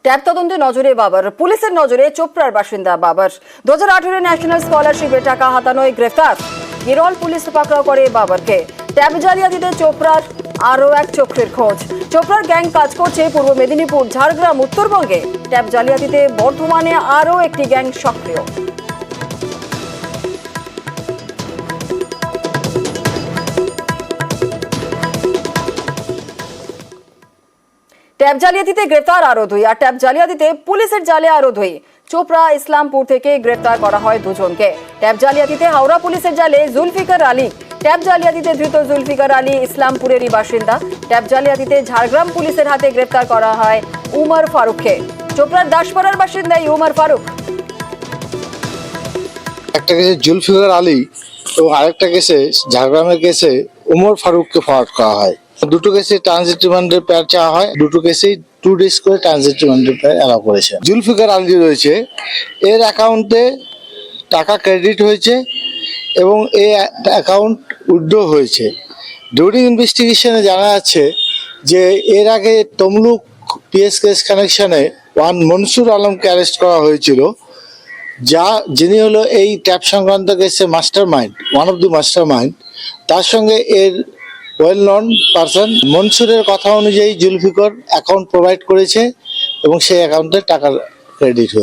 Tab তদন্তে নজরে বাবর, পুলিশের নজরে চোপড়ার বাসিন্দা বাবর। 2018 ন্যাশনাল স্কলারশিপে টাকা হাতানোয় গ্রেফতার। কেরল পুলিশ পাকড়াও করে বাবরকে। ট্যাব জালিয়াতিতে চোপড়ার আরও এক চক্রের খোঁজ। চোপড়ার গ্যাং কাজ করছে পূর্ব মেদিনীপুর, ঝাড়গ্রাম, উত্তরবঙ্গে। ট্যাব জালিয়াতিতে বর্ধমানে আরও একটি গ্যাং সক্রিয়। ট্যাব জালিয়াতিতে গ্রেফতার আরো দুই। আর ট্যাব জালিয়াতিতে পুলিশের জালে আরো দুই। চোপড়া ইসলামপুর থেকে গ্রেফতার করা হয় দুজনকে। ট্যাব জালিয়াতিতে হাওড়া পুলিশের জালে জুলফিকার আলী। ট্যাব জালিয়াতিতে ধৃত জুলফিকার আলী ইসলামপুরেরই বাসিন্দা। ট্যাব জালিয়াতিতে ঝাড়গ্রাম পুলিশের হাতে গ্রেফতার করা হয় উমর ফারুককে। চোপড়ার দাসপাড়ার বাসিন্দা উমর ফারুক। একটা কেসে জুলফিকার আলী এবং আরেকটা কেসে ঝাড়গ্রামের কেসে উমর ফারুককে ফরওয়ার্ড করা হয়। দুটো কেসে ট্রানজিট রিমান্ডের প্যার চাওয়া হয়। দুটো কেসেই 2 days করে ট্রানজিট রিমান্ডের প্যার অ্যালাউ করেছে। জুলফিকার আলী রয়েছে, এর অ্যাকাউন্টে টাকা ক্রেডিট হয়েছে এবং এই অ্যাকাউন্ট উইথড্র হয়েছে। ডিউরিং ইনভেস্টিগেশনে জানা যাচ্ছে যে এর আগে তমলুক পিএস কেস কানেকশনে মনসুর আলমকে অ্যারেস্ট করা হয়েছিল, যিনি হলো এই ট্যাপ সংক্রান্ত কেসে master mind, one of the master mind. তার সঙ্গে এর ওয়েল নন পারসন মনসুরের কথা অনুযায়ী জুলফিকার অ্যাকাউন্ট প্রোভাইড করেছে এবং সেই অ্যাকাউন্টে টাকা ক্রেডিট হয়েছে।